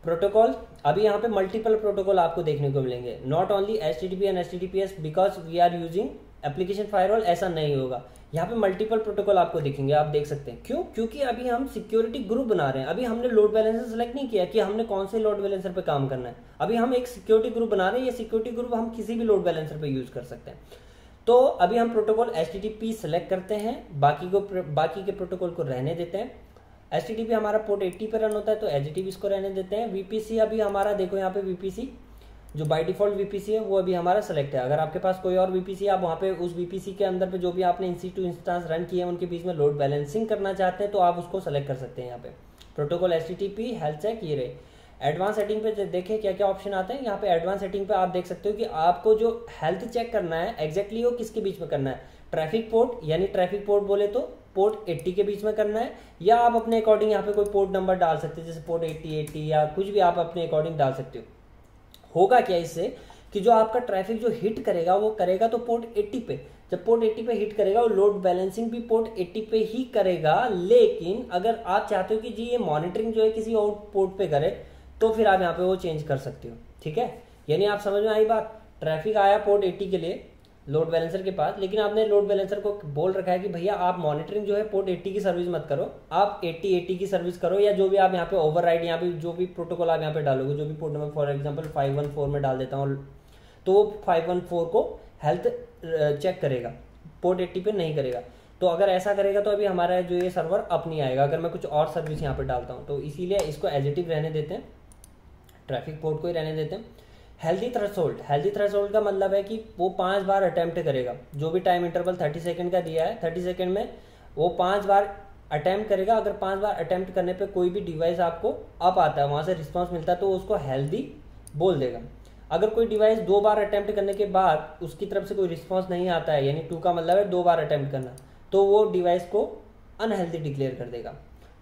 प्रोटोकॉल, अभी यहाँ पे मल्टीपल प्रोटोकॉल आपको देखने को मिलेंगे, not only HTTP and HTTPS, because we are using application firewall, ऐसा नहीं होगा। यहाँ पे मल्टीपल प्रोटोकॉल आपको दिखेंगे, आप देख सकते हैं। क्यों? क्योंकि अभी हम सिक्योरिटी ग्रुप बना रहे हैं। अभी हमने लोड बैलेंसर सेलेक्ट नहीं किया कि हमने कौन से लोड बैलेंसर पे काम करना है। अभी हम एक सिक्योरिटी ग्रुप बना रहे हैं, ये सिक्योरिटी ग्रुप हम किसी भी लोड बैलेंसर पे यूज कर सकते हैं। तो अभी हम प्रोटोकॉल HTTP सेलेक्ट करते हैं, बाकी के प्रोटोकॉल को रहने देते हैं। HTTP हमारा पोर्ट 80 पे रन होता है, तो HTTP इसको रहने देते हैं। VPC अभी हमारा देखो यहाँ पे VPC जो बाय डिफॉल्ट VPC है वो अभी हमारा सेलेक्ट है। अगर आपके पास कोई और VPC है, आप वहाँ पे उस VPC के अंदर पे जो भी आपने EC2 इंस्टांस रन किए हैं उनके बीच में लोड बैलेंसिंग करना चाहते हैं, तो आप उसको सेलेक्ट कर सकते हैं। यहाँ पे प्रोटोकॉल HTTP हेल्थ चेक ये रहे। एडवांस सेटिंग पे देखें क्या क्या ऑप्शन आते हैं। यहाँ पे एडवांस सेटिंग पे आप देख सकते हो कि आपको जो हेल्थ चेक करना है एग्जैक्टली वो किसके बीच में करना है, ट्रैफिक पोर्ट, यानी ट्रैफिक पोर्ट बोले तो पोर्ट 80 के बीच में करना है, या आप अपने अकॉर्डिंग यहाँ पे कोई पोर्ट नंबर डाल सकते हैं, जैसे पोर्ट 80 या कुछ भी आप अपने अकॉर्डिंग डाल सकते हो। होगा क्या इससे कि जो आपका ट्रैफिक जो हिट करेगा वो करेगा तो पोर्ट 80 पे। जब पोर्ट 80 पे हिट करेगा वो लोड बैलेंसिंग भी पोर्ट 80 पे ही करेगा। लेकिन अगर आप चाहते हो कि जी ये मॉनिटरिंग जो है किसी और पोर्ट पे करे, तो फिर आप यहाँ पे वो चेंज कर सकते हो, ठीक है। यानी आप समझ में आई बात। ट्रैफिक आया पोर्ट 80 के लिए लोड बैलेंसर के पास, लेकिन आपने लोड बैलेंसर को बोल रखा है कि भैया आप मॉनिटरिंग जो है पोर्ट 80 की सर्विस मत करो, आप 80 की सर्विस करो, या जो भी आप यहाँ पे ओवरराइड यहाँ पे जो भी प्रोटोकॉल आप यहाँ पे डालोगे, जो भी पोर्ट नंबर फॉर एग्जांपल 514 में डाल देता हूँ, तो 514 को हेल्थ चेक करेगा, पोर्ट 80 पे नहीं करेगा। तो अगर ऐसा करेगा तो अभी हमारा जो ये सर्वर अप नहीं आएगा, अगर मैं कुछ और सर्विस यहाँ पे डालता हूँ। तो इसीलिए इसको एज इट इज रहने देते हैं। ट्रैफिक पोर्ट को ही रहने देते हैं। हेल्दी थ्रेशोल्ड का मतलब है कि वो 5 बार अटैम्प्ट करेगा, जो भी टाइम इंटरवल 30 सेकंड का दिया है, 30 सेकंड में वो 5 बार अटैम्प्ट करेगा। अगर 5 बार अटैम्प्ट करने पे कोई भी डिवाइस आपको अप आता है, वहाँ से रिस्पॉन्स मिलता है, तो उसको हेल्दी बोल देगा। अगर कोई डिवाइस 2 बार अटैम्प्ट करने के बाद उसकी तरफ से कोई रिस्पॉन्स नहीं आता है, यानी 2 का मतलब है 2 बार अटैम्प्ट करना, तो वो डिवाइस को अनहेल्दी डिक्लेयर कर देगा।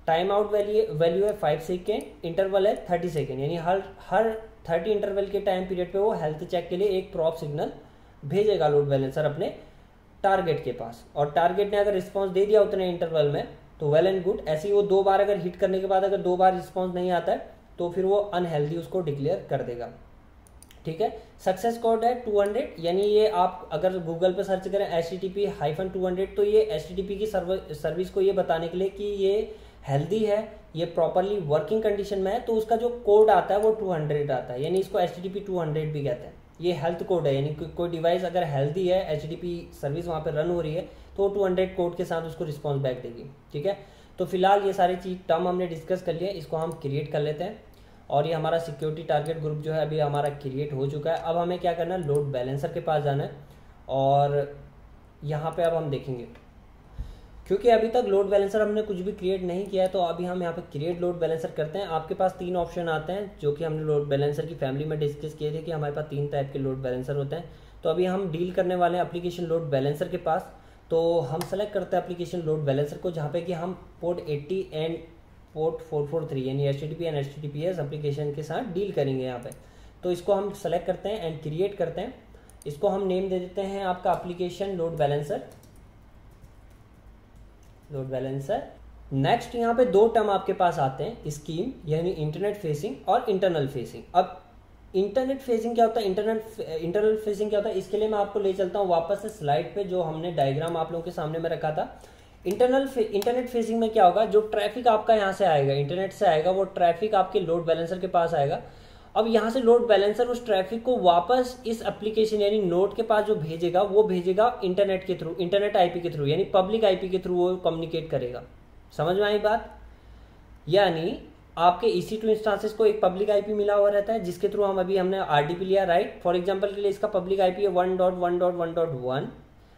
टाइम आउट वैल्यू है 5 सेकेंड, इंटरवल है 30 सेकेंड, यानी हर 30 इंटरवल के टाइम पीरियड पे वो हेल्थ चेक के लिए एक प्रॉप सिग्नल भेजेगा लोड बैलेंसर अपने टारगेट के पास, और टारगेट ने अगर रिस्पॉन्स दे दिया उतने इंटरवल में तो वेल एंड गुड। ऐसे ही वो 2 बार अगर हिट करने के बाद अगर 2 बार रिस्पॉन्स नहीं आता है तो फिर वो अनहेल्दी उसको डिक्लेयर कर देगा। ठीक है, सक्सेस कोड है 200, यानी ये आप अगर गूगल पे सर्च करें HTTP-200, तो ये HTTP की सर्विस को ये बताने के लिए कि ये हेल्दी है, ये प्रॉपरली वर्किंग कंडीशन में है, तो उसका जो कोड आता है वो 200 आता है, यानी इसको HTTP-200 भी कहते हैं। ये हेल्थ कोड है, यानी कोई डिवाइस अगर हेल्दी है, HTTP सर्विस वहाँ पे रन हो रही है, तो 200 कोड के साथ उसको रिस्पॉन्स बैक देगी। ठीक है, तो फिलहाल ये सारी चीज टर्म हमने डिस्कस कर लिया, इसको हम क्रिएट कर लेते हैं। और ये हमारा सिक्योरिटी टारगेट ग्रुप जो है अभी हमारा क्रिएट हो चुका है। अब हमें क्या करना है, लोड बैलेंसर के पास जाना है, और यहाँ पे अब हम देखेंगे, क्योंकि अभी तक लोड बैलेंसर हमने कुछ भी क्रिएट नहीं किया है, तो अभी हम यहाँ पे क्रिएट लोड बैलेंसर करते हैं। आपके पास 3 ऑप्शन आते हैं, जो कि हमने लोड बैलेंसर की फैमिली में डिस्कस किए थे कि हमारे पास 3 टाइप के लोड बैलेंसर होते हैं। तो अभी हम डील करने वाले हैं एप्लीकेशन लोड बैलेंसर के पास। तो हम सेलेक्ट करते हैं एप्लीकेशन लोड बैलेंसर को, जहाँ पे कि हम पोर्ट 80 एंड पोर्ट 443 यानी HTTP एंड HTTPS एप्लीकेशन के साथ डील करेंगे यहाँ पे। तो इसको हम सेलेक्ट करते हैं एंड क्रिएट करते हैं। इसको हम नेम दे देते हैं आपका एप्लीकेशन लोड बैलेंसर। नेक्स्ट यहाँ पे 2 टर्म आपके पास आते हैं, स्कीम यानी इंटरनेट फेसिंग और इंटरनल फेसिंग। अब इंटरनेट फेसिंग क्या होता है, इंटरनल फेसिंग क्या होता है, इसके लिए मैं आपको ले चलता हूँ वापस से स्लाइड पे, जो हमने डायग्राम आप लोगों के सामने में रखा था। इंटरनेट फेसिंग में क्या होगा, जो ट्रैफिक आपका यहाँ से आएगा, इंटरनेट से आएगा, वो ट्रैफिक आपके लोड बैलेंसर के पास आएगा। अब यहाँ से लोड बैलेंसर उस ट्रैफिक को वापस इस एप्लीकेशन यानी नोड के पास जो भेजेगा, वो भेजेगा इंटरनेट के थ्रू, इंटरनेट आईपी के थ्रू, यानी पब्लिक आईपी के थ्रू वो कम्युनिकेट करेगा। समझ में आई बात? यानी आपके EC2 इंस्टांसेस को एक पब्लिक आईपी मिला हुआ रहता है, जिसके थ्रू हमने RDP लिया, राइट। फॉर एग्जांपल के लिए इसका पब्लिक आईपी है 1.1.1.1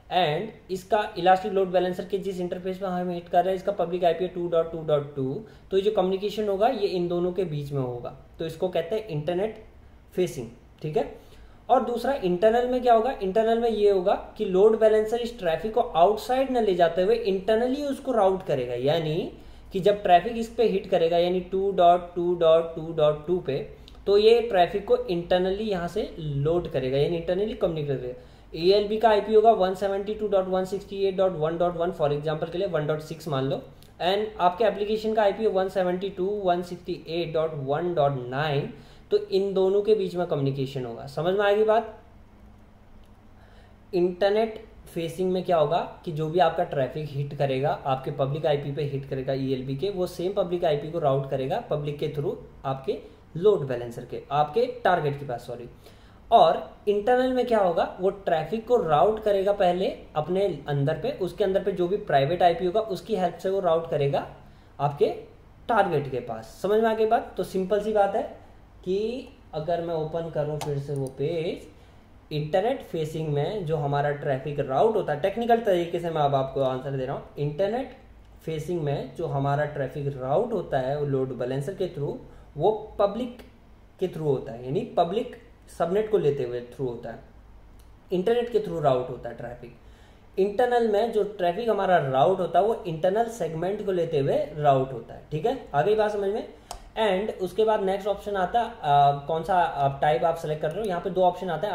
एंड इसका इलास्टिक लोड बैलेंसर के जिस इंटरफेस में हम हिट कर रहे हैं, इसका पब्लिक आईपी है 2.2.2। तो ये जो कम्युनिकेशन होगा ये इन दोनों के बीच में होगा, तो इसको कहते हैं इंटरनेट फेसिंग। ठीक है, और दूसरा इंटरनल में क्या होगा, इंटरनल में ये होगा कि लोड बैलेंसर इस ट्रैफिक को आउटसाइड न ले जाते हुए इंटरनली उसको राउट करेगा, यानी कि जब ट्रैफिक इस पे हिट करेगा यानी 2.2.2.2 पे, तो ये ट्रैफिक को इंटरनली यहाँ से लोड करेगा, यानी इंटरनली कम्युनिकेट करेगा। ALB का आईपी होगा 172.168.1.1, फॉर एग्जांपल के लिए 1.6 मान लो, एंड आपके एप्लीकेशन का आईपी है 172.168.1.9। तो इन दोनों के बीच में कम्युनिकेशन होगा। समझ में आएगी बात? इंटरनेट फेसिंग में क्या होगा कि जो भी आपका ट्रैफिक हिट करेगा, आपके पब्लिक आईपी पे हिट करेगा ELB के, वो सेम पब्लिक आईपी को राउट करेगा पब्लिक के थ्रू आपके लोड बैलेंसर के, आपके टारगेट के पास, सॉरी। और इंटरनल में क्या होगा, वो ट्रैफिक को राउट करेगा पहले अपने अंदर पे, उसके अंदर पे जो भी प्राइवेट आईपी होगा उसकी हेल्प से वो राउट करेगा आपके टारगेट के पास। समझ में आ गई बात? तो सिंपल सी बात है कि अगर मैं ओपन करूं फिर से वो पेज, इंटरनेट फेसिंग में जो हमारा ट्रैफिक राउट होता है, टेक्निकल तरीके से मैं अब आपको आंसर दे रहा हूँ, इंटरनेट फेसिंग में जो हमारा ट्रैफिक राउट होता है वो लोड बैलेंसर के थ्रू, वो पब्लिक के थ्रू होता है, यानी पब्लिक सबनेट को लेते हुए थ्रू होता है, इंटरनेट के थ्रू राउट होता है ट्रैफिक। इंटरनल में जो ट्रैफिक हमारा राउट होता है वो इंटरनल सेगमेंट को लेते हुए राउट होता है। ठीक है, आ गई बात समझ में? एंड उसके बाद नेक्स्ट ऑप्शन आता है कौन सा टाइप आप सेलेक्ट कर रहे हो। यहाँ पे 2 ऑप्शन आते हैं,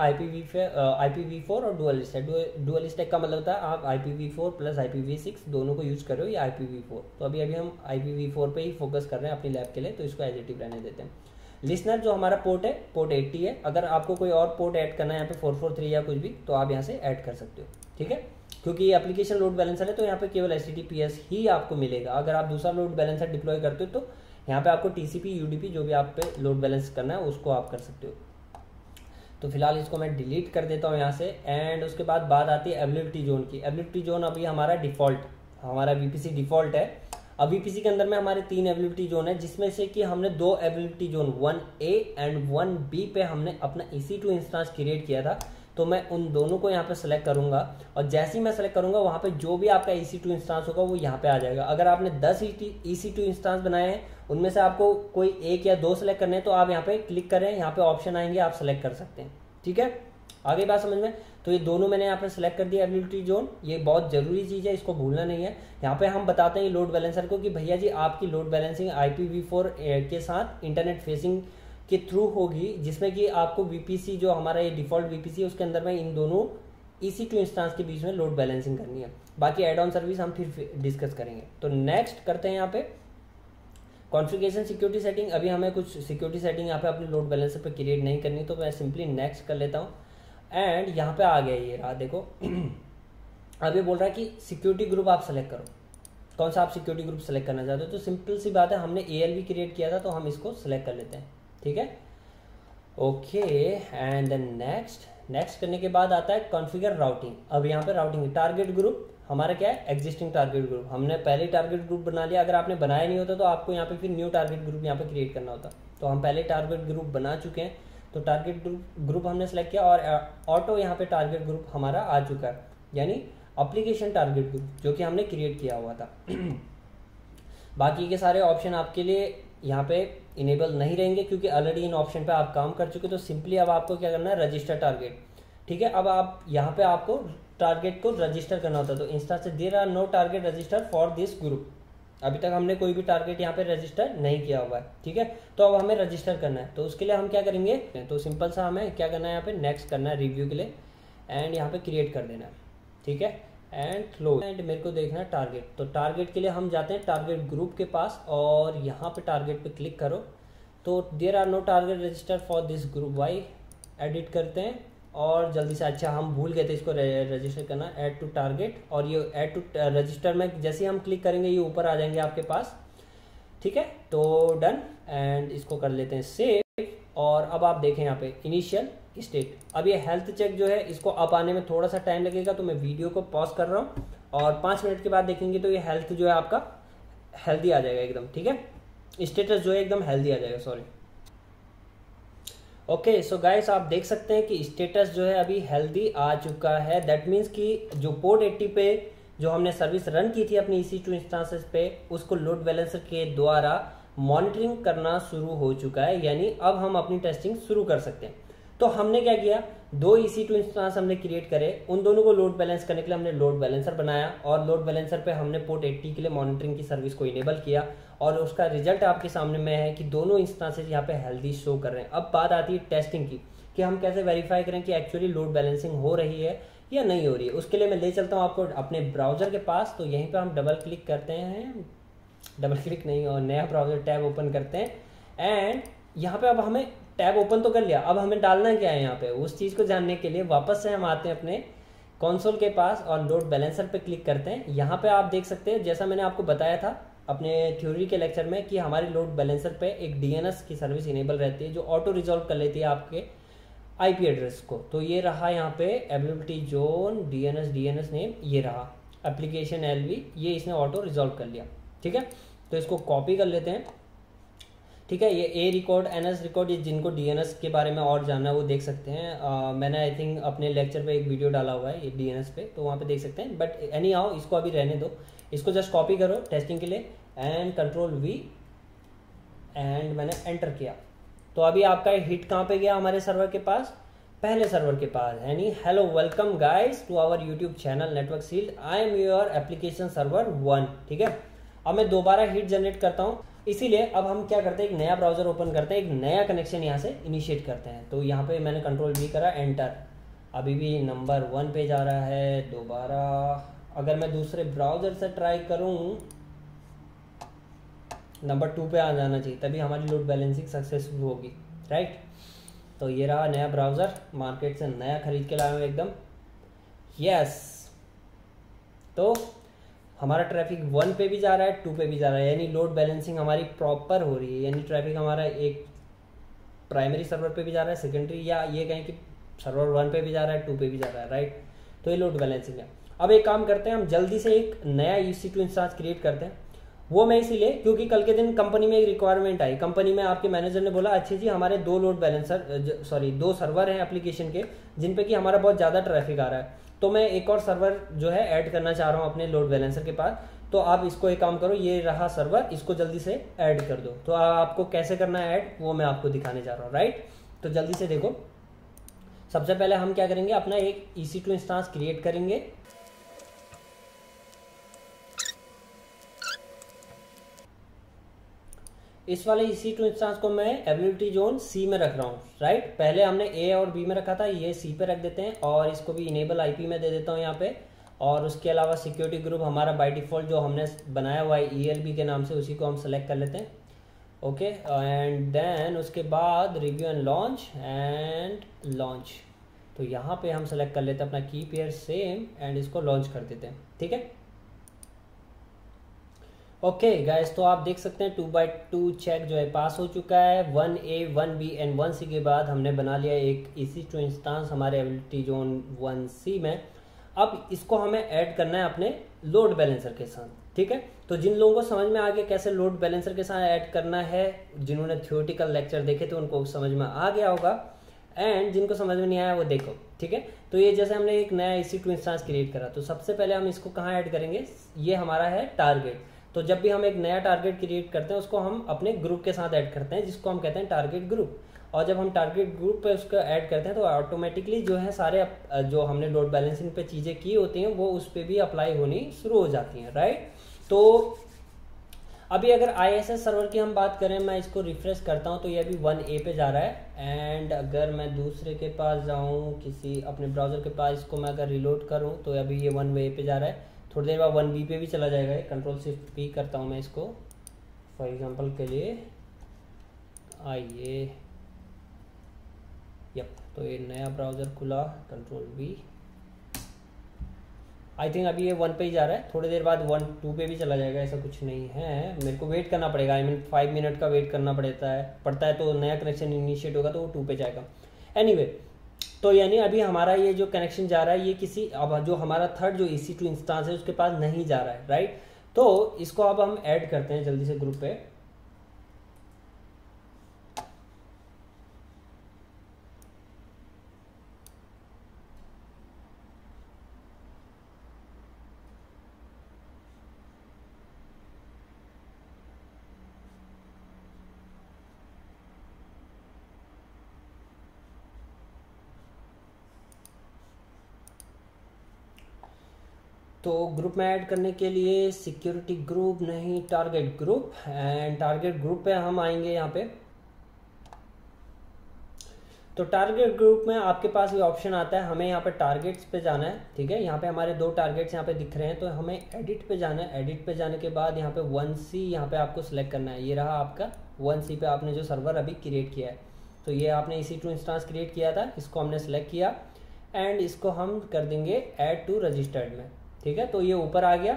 IPv4 और डुअल स्टैक। डुअल स्टैक का मतलब होता है आप IPv4 प्लस IPv6 दोनों को यूज कर रहे हो, या IPv4। तो अभी हम IPv4 पे ही फोकस कर रहे हैं अपनी लैब के लिए, तो इसको एज इट इज रहने देते हैं। लिसनर जो हमारा पोर्ट है, पोर्ट 80 है। अगर आपको कोई और पोर्ट ऐड करना है यहाँ पे 443 या कुछ भी, तो आप यहाँ से ऐड कर सकते हो। ठीक है, क्योंकि ये एप्लीकेशन लोड बैलेंसर है तो यहाँ पे केवल HTTPS ही आपको मिलेगा। अगर आप दूसरा लोड बैलेंसर डिप्लॉय करते हो तो यहाँ पे आपको TCP UDP जो भी आप पे लोड बैलेंस करना है उसको आप कर सकते हो। तो फिलहाल इसको मैं डिलीट कर देता हूँ यहाँ से। एंड उसके बाद बात आती है अवेलेबिलिटी जोन की। अवेलेबिलिटी जोन अभी हमारा डिफॉल्ट, हमारा VPC डिफॉल्ट है। अब वीपीसी के अंदर में हमारे 3 अवेलेबिलिटी जोन है, जिसमें से कि हमने 2 availability zone 1A and 1B पे हमने अपना EC2 इंस्टेंस क्रिएट किया था। तो मैं उन दोनों को यहाँ पे सेलेक्ट करूंगा और जैसे ही मैं सेलेक्ट करूंगा वहाँ पे जो भी आपका EC2 इंस्टेंस होगा वो यहाँ पे आ जाएगा। अगर आपने 10 EC2 इंस्टेंस बनाए हैं, उनमें से आपको कोई एक या दो सेलेक्ट करने हैं, तो आप यहाँ पे क्लिक करें, यहाँ पे ऑप्शन आएंगे, आप सेलेक्ट कर सकते हैं। ठीक है, आगे बात समझ में। तो ये दोनों मैंने यहाँ पे सेलेक्ट कर दिया एबिलिटी जोन, ये बहुत जरूरी चीज़ है, इसको भूलना नहीं है। यहाँ पे हम बताते हैं लोड बैलेंसर को कि भैया जी आपकी लोड बैलेंसिंग IPv4 के साथ इंटरनेट फेसिंग के थ्रू होगी, जिसमें कि आपको VPC जो हमारा ये डिफॉल्ट VPC है उसके अंदर में इन दोनों EC2 इंस्टेंस के बीच में लोड बैलेंसिंग करनी है। बाकी एड ऑन सर्विस हम फिर डिस्कस करेंगे। तो नेक्स्ट करते हैं यहाँ पे कॉन्फ़िगरेशन सिक्योरिटी सेटिंग। अभी हमें कुछ सिक्योरिटी सेटिंग यहाँ पे अपने लोड बैलेंसर पे क्रिएट नहीं करनी, तो मैं सिंपली नेक्स्ट कर लेता हूँ। एंड यहाँ पे आ गया ये रहा, देखो अब ये बोल रहा है कि सिक्योरिटी ग्रुप आप सेलेक्ट करो, कौन सा आप सिक्योरिटी ग्रुप सेलेक्ट करना चाहते हो। तो सिंपल सी बात है, हमने ALV क्रिएट किया था तो हम इसको सेलेक्ट कर लेते हैं। ठीक है, ओके। एंड देन नेक्स्ट करने के बाद आता है कॉन्फ़िगर राउटिंग। अब यहाँ पे राउटिंग टारगेट ग्रुप हमारा क्या है, एग्जिस्टिंग टारगेट ग्रुप। हमने पहले टारगेट ग्रुप बना लिया, अगर आपने बनाया नहीं होता तो आपको यहाँ पे फिर न्यू टारगेट ग्रुप यहाँ पे क्रिएट करना होता। तो हम पहले टारगेट ग्रुप बना चुके हैं, तो टारगेट ग्रुप हमने सेलेक्ट किया और ऑटो यहाँ पे टारगेट ग्रुप हमारा आ चुका है, यानी एप्लीकेशन टारगेट ग्रुप जो कि हमने क्रिएट किया हुआ था। बाकी के सारे ऑप्शन आपके लिए यहाँ पे इनेबल नहीं रहेंगे क्योंकि ऑलरेडी इन ऑप्शन पे आप काम कर चुके। तो सिंपली अब आपको क्या करना है, रजिस्टर टारगेट। ठीक है, अब आप यहाँ पे आपको टारगेट को रजिस्टर करना होता है। तो इंस्टा से there are no target register for this group. अभी तक हमने कोई भी टारगेट यहाँ पे रजिस्टर नहीं किया हुआ है। ठीक है, तो अब हमें रजिस्टर करना है, तो उसके लिए हम क्या करेंगे, तो सिंपल सा हमें क्या करना है, यहाँ पे नेक्स्ट करना है रिव्यू के लिए एंड यहाँ पे क्रिएट कर देना है। ठीक है, एंड क्लोज। एंड मेरे को देखना है टारगेट, तो टारगेट के लिए हम जाते हैं टारगेट ग्रुप के पास और यहाँ पे टारगेट पे क्लिक करो। तो there are no target register for this group why edit करते हैं और जल्दी से, अच्छा हम भूल गए थे इसको रजिस्टर करना, ऐड टू टारगेट। और ये ऐड टू रजिस्टर में जैसे ही हम क्लिक करेंगे ये ऊपर आ जाएंगे आपके पास। ठीक है, तो डन एंड इसको कर लेते हैं सेव। और अब आप देखें यहाँ पे इनिशियल स्टेट, अब ये हेल्थ चेक जो है इसको अप आने में थोड़ा सा टाइम लगेगा, तो मैं वीडियो को पॉज कर रहा हूँ और 5 मिनट के बाद देखेंगे तो ये हेल्थ जो है आपका हेल्दी आ जाएगा एकदम। ठीक है, स्टेटस जो है एकदम हेल्दी आ जाएगा, सॉरी। ओके, सो गाइस आप देख सकते हैं कि स्टेटस जो है अभी हेल्दी आ चुका है। दैट मीन्स कि जो पोर्ट 80 पे जो हमने सर्विस रन की थी अपनी EC2 इंस्टेंसेस पे, उसको लोड बैलेंसर के द्वारा मॉनिटरिंग करना शुरू हो चुका है, यानी अब हम अपनी टेस्टिंग शुरू कर सकते हैं। तो हमने क्या किया, 2 EC2 इंस्टेंस हमने क्रिएट करे, उन दोनों को लोड बैलेंस करने के लिए हमने लोड बैलेंसर बनाया और लोड बैलेंसर पे हमने पोर्ट 80 के लिए मॉनिटरिंग की सर्विस को इनेबल किया और उसका रिजल्ट आपके सामने में है कि दोनों इंस्टेंसेस यहाँ पे हेल्दी शो कर रहे हैं। अब बात आती है टेस्टिंग की कि हम कैसे वेरीफाई करें कि एक्चुअली लोड बैलेंसिंग हो रही है या नहीं हो रही है। उसके लिए मैं ले चलता हूँ आपको अपने ब्राउजर के पास। तो यहीं पर हम डबल क्लिक करते हैं, डबल क्लिक नहीं और नया ब्राउजर टैब ओपन करते हैं एंड यहाँ पे अब हमें टैब ओपन तो कर लिया, अब हमें डालना क्या है यहाँ पे, उस चीज़ को जानने के लिए वापस से हम आते हैं अपने कंसोल के पास और लोड बैलेंसर पे क्लिक करते हैं। यहाँ पे आप देख सकते हैं जैसा मैंने आपको बताया था अपने थ्योरी के लेक्चर में कि हमारे लोड बैलेंसर पे एक DNS की सर्विस इनेबल रहती है जो ऑटो रिजॉल्व कर लेती है आपके IP एड्रेस को। तो ये रहा यहाँ पे अवेलेबिलिटी जोन DNS नेम, ये रहा एप्लीकेशन LV, ये इसने ऑटो रिजॉल्व कर लिया। ठीक है, तो इसको कॉपी कर लेते हैं। ठीक है, ये A रिकॉर्ड NS रिकॉर्ड, ये जिनको DNS के बारे में और जानना है वो देख सकते हैं। मैंने आई थिंक अपने लेक्चर पे एक वीडियो डाला हुआ है ये DNS पे, तो वहाँ पे देख सकते हैं। बट एनी हाउ इसको अभी रहने दो, इसको जस्ट कॉपी करो टेस्टिंग के लिए एंड Ctrl+V एंड मैंने एंटर किया। तो अभी आपका हिट कहाँ पे गया, हमारे सर्वर के पास, पहले सर्वर के पास, यानी hello welcome guys to our YouTube channel Network Shield, I am your application server 1। ठीक है, अब मैं दोबारा हिट जनरेट करता हूँ, इसीलिए अब हम क्या करते हैं, एक नया ब्राउजर ओपन करते हैं, एक नया कनेक्शन यहाँ से इनिशिएट करते हैं। तो यहाँ पे मैंने Ctrl+V करा, एंटर, अभी भी नंबर 1 पे जा रहा है। दोबारा अगर मैं दूसरे ब्राउजर से ट्राई करूँ, नंबर 2 पे आ जाना चाहिए, तभी हमारी लोड बैलेंसिंग सक्सेसफुल होगी, राइट। तो ये रहा नया ब्राउज़र, मार्केट से नया खरीद के लाया हूँ एकदम, यस। तो हमारा ट्रैफिक 1 पे भी जा रहा है, 2 पे भी जा रहा है, यानी लोड बैलेंसिंग हमारी प्रॉपर हो रही है, यानी ट्रैफिक हमारा एक प्राइमरी सर्वर पे भी जा रहा है, सेकेंडरी, या ये कहें कि सर्वर 1 पे भी जा रहा है, 2 पे भी जा रहा है, राइट। तो ये लोड बैलेंसिंग है। अब एक काम करते हैं, हम जल्दी से एक नया EC2 इंस्टेंस क्रिएट करते हैं वो मैं इसीलिए क्योंकि कल के दिन कंपनी में एक रिक्वायरमेंट आई, कंपनी में आपके मैनेजर ने बोला अच्छी जी हमारे 2 लोड बैलेंसर सॉरी 2 सर्वर हैं एप्लीकेशन के जिन पे कि हमारा बहुत ज़्यादा ट्रैफिक आ रहा है, तो मैं एक और सर्वर जो है ऐड करना चाह रहा हूँ अपने लोड बैलेंसर के पास। तो आप इसको एक काम करो, ये रहा सर्वर, इसको जल्दी से ऐड कर दो। तो आपको कैसे करना है ऐड वो मैं आपको दिखाने जा रहा हूँ, राइट। तो जल्दी से देखो, सबसे पहले हम क्या करेंगे, अपना एक EC2 इंस्टांस क्रिएट करेंगे। इस वाले EC2 इंस्टांस को मैं एबिलिटी जोन C में रख रहा हूँ, राइट। पहले हमने A और B में रखा था, ये C पे रख देते हैं और इसको भी इनेबल IP में दे देता हूँ यहाँ पे। और उसके अलावा सिक्योरिटी ग्रुप हमारा बाय डिफॉल्ट जो हमने बनाया हुआ है ELB के नाम से, उसी को हम सेलेक्ट कर लेते हैं। ओके, एंड देन उसके बाद रिव्यू एंड लॉन्च। तो यहाँ पे हम सेलेक्ट कर लेते हैं अपना की पेयर सेम एंड इसको लॉन्च कर देते हैं, ठीक है। ओके गाइस, तो आप देख सकते हैं 2x2 चेक जो है पास हो चुका है। 1A 1B एंड 1C के बाद हमने बना लिया एक EC2 इंस्टांस हमारे एबिलिटी जोन 1C में। अब इसको हमें ऐड करना है अपने लोड बैलेंसर के साथ, ठीक है। तो जिन लोगों को समझ में आ गया कैसे लोड बैलेंसर के साथ ऐड करना है, जिन्होंने थियोरेटिकल लेक्चर देखे थे उनको समझ में आ गया होगा, एंड जिनको समझ में नहीं आया वो देखो, ठीक है। तो ये जैसे हमने एक नया EC2 इंस्टांस क्रिएट करा, तो सबसे पहले हम इसको कहाँ ऐड करेंगे, ये हमारा है टारगेट। तो जब भी हम एक नया टारगेट क्रिएट करते हैं उसको हम अपने ग्रुप के साथ ऐड करते हैं, जिसको हम कहते हैं टारगेट ग्रुप। और जब हम टारगेट ग्रुप पे उसको ऐड करते हैं तो ऑटोमेटिकली जो है सारे जो हमने लोड बैलेंसिंग पे चीज़ें की होती हैं वो उस पर भी अप्लाई होनी शुरू हो जाती हैं, राइट। तो अभी अगर ISS सर्वर की हम बात करें, मैं इसको रिफ्रेश करता हूँ तो ये अभी 1A पे जा रहा है। एंड अगर मैं दूसरे के पास जाऊँ, किसी अपने ब्राउज़र के पास, इसको मैं अगर रिलोड करूँ तो अभी ये 1A पे जा रहा है। थोड़ी देर बाद 1B पे भी चला जाएगा। Ctrl+Shift+P करता हूँ मैं इसको फॉर एग्जांपल के लिए। आइए, यप, तो ये नया ब्राउज़र खुला, Ctrl+V। आई थिंक अभी ये 1 पे ही जा रहा है, थोड़ी देर बाद 2 पे भी चला जाएगा, ऐसा कुछ नहीं है। मेरे को वेट करना पड़ेगा, आई मीन 5 मिनट का वेट करना पड़ता है तो नया कनेक्शन इनिशिएट होगा तो वो 2 पे जाएगा। एनीवे, तो यानी अभी हमारा ये जो कनेक्शन जा रहा है ये किसी, अब जो हमारा थर्ड जो EC2 इंस्टांस है उसके पास नहीं जा रहा है, राइट। तो इसको अब हम ऐड करते हैं जल्दी से ग्रुप पे। तो ग्रुप में ऐड करने के लिए सिक्योरिटी ग्रुप नहीं, target group, and target group पे हम आएंगे यहाँ पे। तो टारगेट ग्रुप में आपके पास ये ऑप्शन आता है, हमें यहाँ पे टारगेट्स पे जाना है, ठीक है। यहाँ पे हमारे 2 टारगेट्स यहाँ पे दिख रहे हैं, तो हमें एडिट पे जाना है। एडिट पे जाने के बाद यहाँ पे 1C यहाँ पे आपको सिलेक्ट करना है। ये रहा आपका 1C पे आपने जो सर्वर अभी क्रिएट किया है, तो ये आपने EC2 इंस्टांस क्रिएट किया था, इसको हमने सेलेक्ट किया एंड इसको हम कर देंगे ऐड टू रजिस्टर्ड में, ठीक है। तो ये ऊपर आ गया।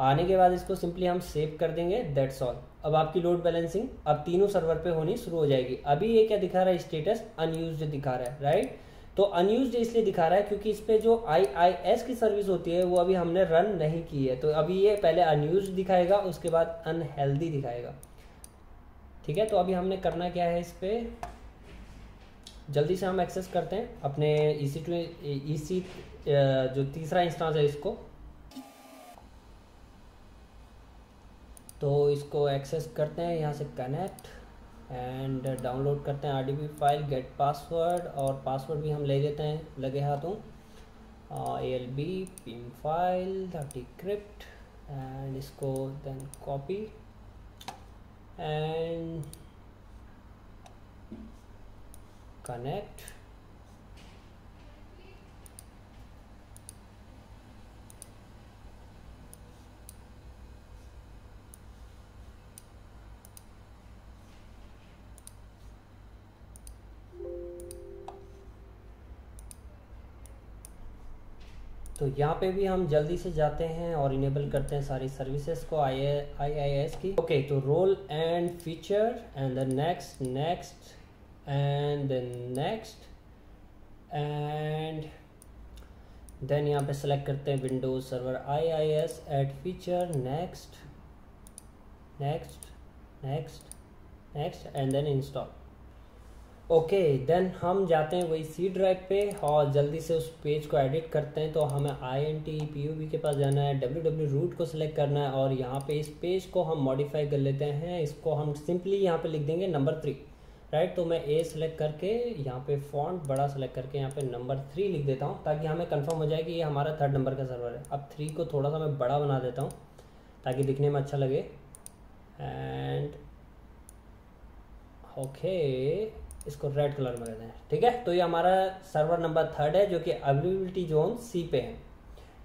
आने के बाद इसको सिंपली हम सेव कर देंगे, दैट्स ऑल। अब आपकी लोड बैलेंसिंग अब तीनों सर्वर पे होनी शुरू हो जाएगी। अभी ये क्या दिखा रहा है, स्टेटस अनयूज्ड दिखा रहा है, राइट। तो अनयूज्ड इसलिए दिखा रहा है क्योंकि इस पे जो IIS की सर्विस होती है वो अभी हमने रन नहीं की है। तो अभी ये पहले अनयूज्ड दिखाएगा, उसके बाद अनहेल्दी दिखाएगा, ठीक है। तो अभी हमने करना क्या है, इस पर जल्दी से हम एक्सेस करते हैं अपने EC जो तीसरा इंस्टांस है इसको। तो इसको एक्सेस करते हैं यहाँ से कनेक्ट एंड डाउनलोड करते हैं RDB फाइल, गेट पासवर्ड, और पासवर्ड भी हम ले लेते हैं लगे हाथों, ALB pin file decrypt, and इसको देन कॉपी एंड कनेक्ट। तो यहाँ पे भी हम जल्दी से जाते हैं और इनेबल करते हैं सारी सर्विसेज को IIS की। ओके, तो role and feature and the next and then next and then यहाँ पे सेलेक्ट करते हैं Windows server IIS, add feature, next next next next and then install. Okay then हम जाते हैं वही सी ड्राइव पे और जल्दी से उस पेज को एडिट करते हैं। तो हमें INT-POV के पास जाना है, www रूट को सिलेक्ट करना है और यहाँ पे इस पेज को हम मॉडिफाई कर लेते हैं। इसको हम सिंपली यहाँ पे लिख देंगे नंबर 3, राइट। तो मैं A सेलेक्ट करके यहाँ पे फॉन्ट बड़ा सेलेक्ट करके यहाँ पे नंबर 3 लिख देता हूँ ताकि हमें कंफर्म हो जाए कि ये हमारा 3rd नंबर का सर्वर है। अब 3 को थोड़ा सा मैं बड़ा बना देता हूँ ताकि दिखने में अच्छा लगे। एंड ओके इसको रेड कलर में करते हैं, ठीक है। तो ये हमारा सर्वर नंबर 3rd है जो कि अवेलेबिलिटी जोन C पे है।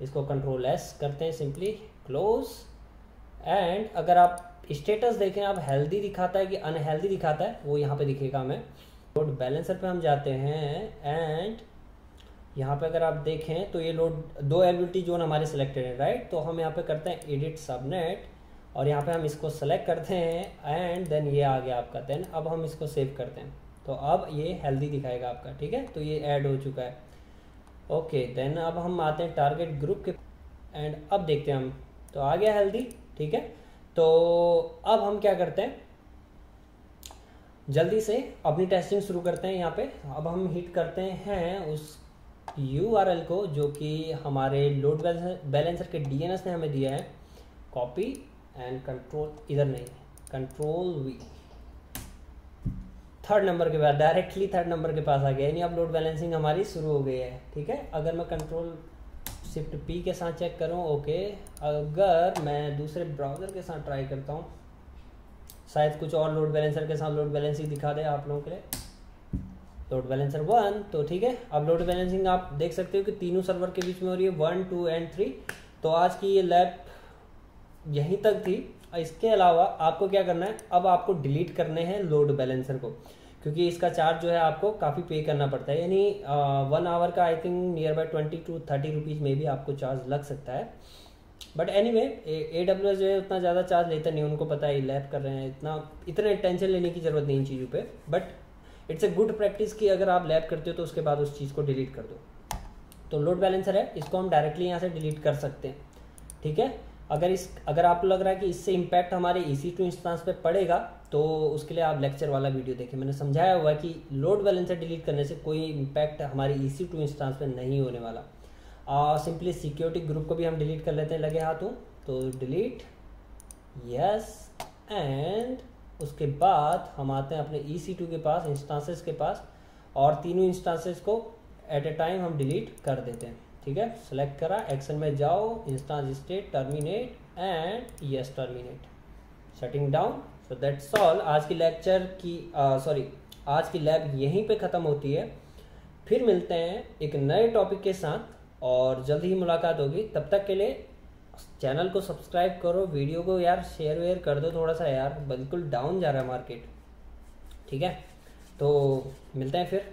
इसको कंट्रोल S करते हैं, सिंपली क्लोज। एंड अगर आप स्टेटस देखें आप हेल्दी दिखाता है कि अनहेल्दी दिखाता है वो यहाँ पे दिखेगा हमें। लोड बैलेंसर पे हम जाते हैं एंड यहाँ पे अगर आप देखें तो ये लोड 2 अवेलेबिलिटी जोन हमारे सिलेक्टेड है, राइट। तो हम यहाँ पे करते हैं एडिट सबनेट और यहाँ पे हम इसको सेलेक्ट करते हैं एंड देन ये आ गया आपका। देन अब हम इसको सेव करते हैं तो अब ये हेल्दी दिखाएगा आपका, ठीक है। तो ये ऐड हो चुका है। ओके देन अब हम आते हैं टारगेट ग्रुप के एंड अब देखते हैं हम, तो आ गया हेल्दी, ठीक है। तो अब हम क्या करते हैं, जल्दी से अपनी टेस्टिंग शुरू करते हैं। यहाँ पे अब हम हिट करते हैं उस URL को जो कि हमारे लोड बैलेंसर के DNS ने हमें दिया है। कॉपी एंड कंट्रोल, इधर नहीं, कंट्रोल V, 3rd नंबर के बाद डायरेक्टली 3rd नंबर के पास आ गया, यानी अब लोड बैलेंसिंग हमारी शुरू हो गई है, ठीक है। अगर मैं कंट्रोल शिफ्ट P के साथ चेक करूं, ओके अगर मैं दूसरे ब्राउज़र के साथ ट्राई करता हूं शायद कुछ और लोड बैलेंसर के साथ लोड बैलेंसिंग दिखा दे आप लोगों के लिए। लोड बैलेंसर 1, तो ठीक है। अब लोड बैलेंसिंग आप देख सकते हो कि तीनों सर्वर के बीच में हो रही है, 1, 2 एंड 3। तो आज की ये लैब यहीं तक थी। इसके अलावा आपको क्या करना है, अब आपको डिलीट करने हैं लोड बैलेंसर को, क्योंकि इसका चार्ज जो है आपको काफ़ी पे करना पड़ता है, यानी 1 आवर का I think near by 20 to 30 rupees में भी आपको चार्ज लग सकता है। बट एनीवे AWS जो है उतना ज़्यादा चार्ज लेता नहीं, उनको पता है लैब कर रहे हैं, इतने टेंशन लेने की ज़रूरत नहीं इन चीज़ों पे। But it's a good practice कि अगर आप लैब करते हो तो उसके बाद उस चीज़ को डिलीट कर दो। तो लोड बैलेंसर है, इसको हम डायरेक्टली यहाँ से डिलीट कर सकते हैं, ठीक है। अगर आपको लग रहा है कि इससे इम्पैक्ट हमारे EC2 इंस्टांस पे पड़ेगा तो उसके लिए आप लेक्चर वाला वीडियो देखें। मैंने समझाया हुआ है कि लोड बैलेंसर डिलीट करने से कोई इम्पैक्ट हमारे EC2 इंस्टांस पे नहीं होने वाला। सिंपली सिक्योरिटी ग्रुप को भी हम डिलीट कर लेते हैं लगे हाथों। तो डिलीट, यस, एंड उसके बाद हम आते हैं अपने EC2 के पास, इंस्टांसेस के पास, और तीनों इंस्टांसेस को एट ए टाइम हम डिलीट कर देते हैं, ठीक है। सेलेक्ट करा, एक्शन में जाओ, instance state terminate and yes terminate, shutting down. So that's all. आज की लेक्चर की आज की लैब यहीं पे ख़त्म होती है। फिर मिलते हैं एक नए टॉपिक के साथ और जल्द ही मुलाकात होगी। तब तक के लिए चैनल को सब्सक्राइब करो, वीडियो को यार शेयर वेयर कर दो थोड़ा सा यार, बिल्कुल डाउन जा रहा है मार्केट, ठीक है। तो मिलते हैं फिर।